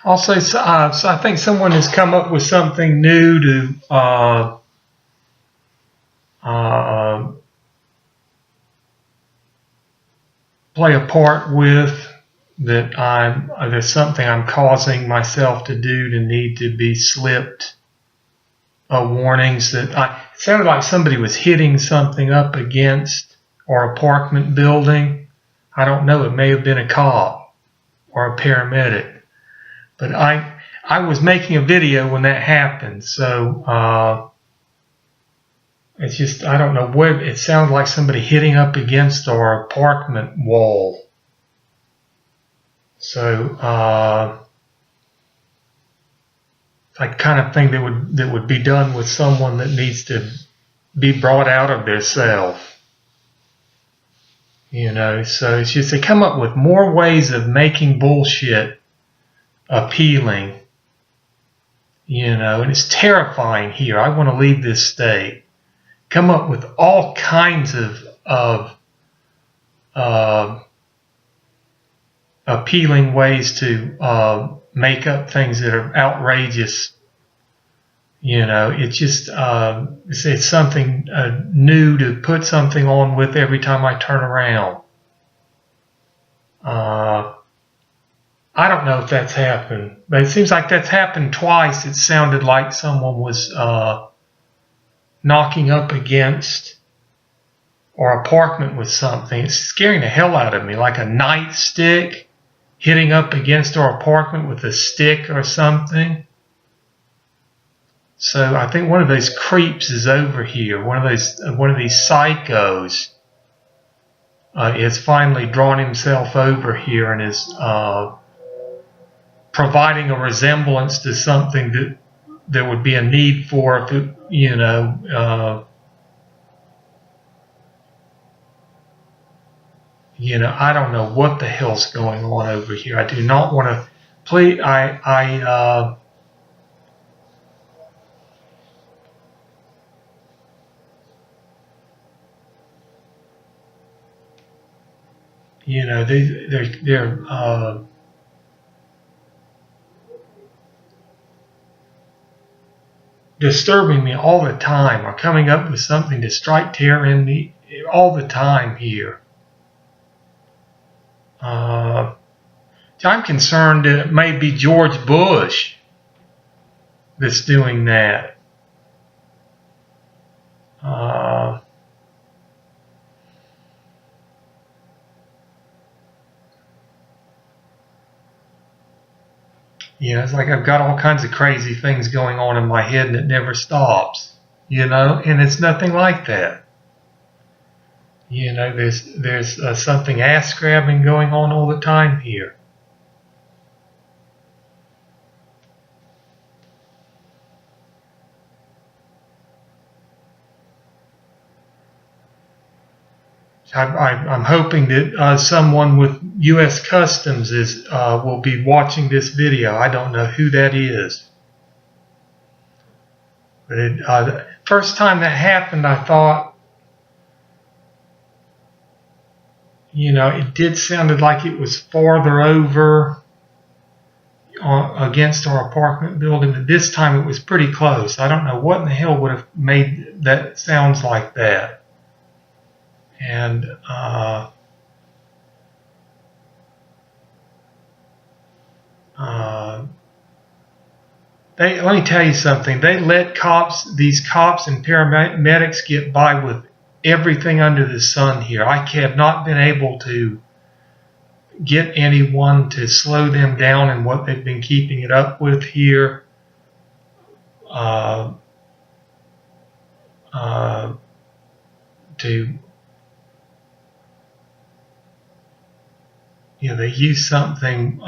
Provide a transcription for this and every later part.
Also, so I think someone has come up with something new to uh, play a part with. There's something I'm causing myself to do to need to be slipped warnings that it sounded like somebody was hitting something up against our apartment building. I don't know. It may have been a cop or a paramedic, but I was making a video when that happened, so it's just, I don't know what it sounded like, somebody hitting up against our apartment wall. So like kind of thing that would be done with someone that needs to be brought out of their self. So it's just they come up with more ways of making bullshit appealing. And it's terrifying here. I want to leave this state. Come up with all kinds of appealing ways to make up things that are outrageous. It's just it's something new to put something on with every time I turn around. I don't know if that's happened, but it seems like that's happened twice. It sounded like someone was knocking up against our apartment with something. It's scaring the hell out of me, like a nightstick hitting up against our apartment with a stick or something. So I think one of those creeps is over here. One of these psychos has finally drawn himself over here and is providing a resemblance to something that there would be a need for if it, I don't know what the hell's going on over here. I do not want to please. They're disturbing me all the time, or coming up with something to strike terror in me all the time here. I'm concerned that it may be George Bush that's doing that. It's like I've got all kinds of crazy things going on in my head and it never stops, and it's nothing like that. There's something ass grabbing going on all the time here. I'm hoping that someone with U.S. Customs will be watching this video. I don't know who that is. But the first time that happened, I thought, it did sounded like it was farther over against our apartment building. But this time it was pretty close. I don't know what in the hell would have made that sounds like that. And let me tell you something. They let these cops and paramedics get by with everything under the sun here. I have not been able to get anyone to slow them down in what they've been keeping it up with here. They use something,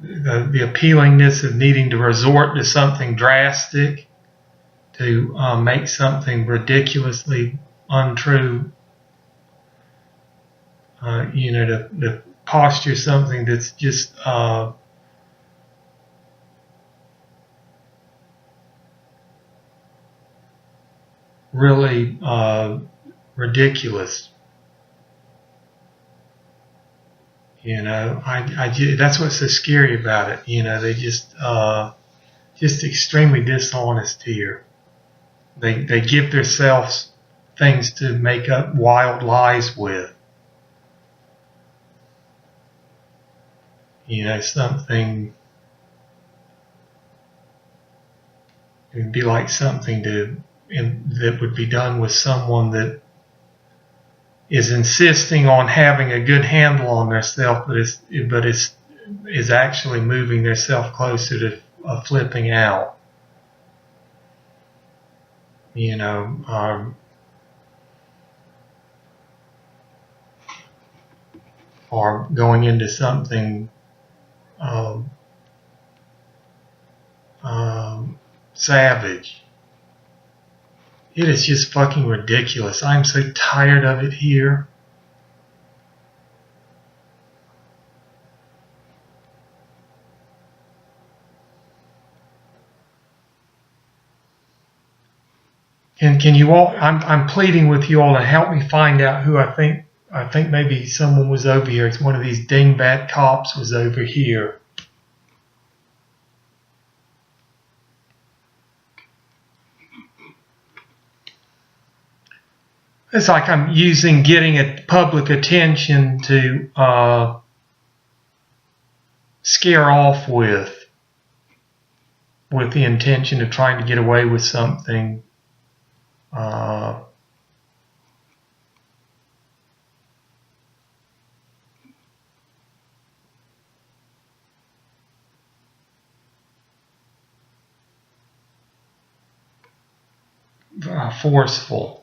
the appealingness of needing to resort to something drastic to make something ridiculously untrue, to posture something that's just really ridiculous. You know, that's what's so scary about it. You know, they just extremely dishonest here. They give themselves things to make up wild lies with. You know, something, it would be like something that would be done with someone that is insisting on having a good handle on themselves, but is actually moving themselves closer to flipping out. You know, or going into something savage. It is just fucking ridiculous. I'm so tired of it here. Can you all? I'm pleading with you all to help me find out who I think maybe someone was over here. It's one of these dingbat cops was over here. It's like I'm using getting public attention to scare off with the intention of trying to get away with something. Forceful.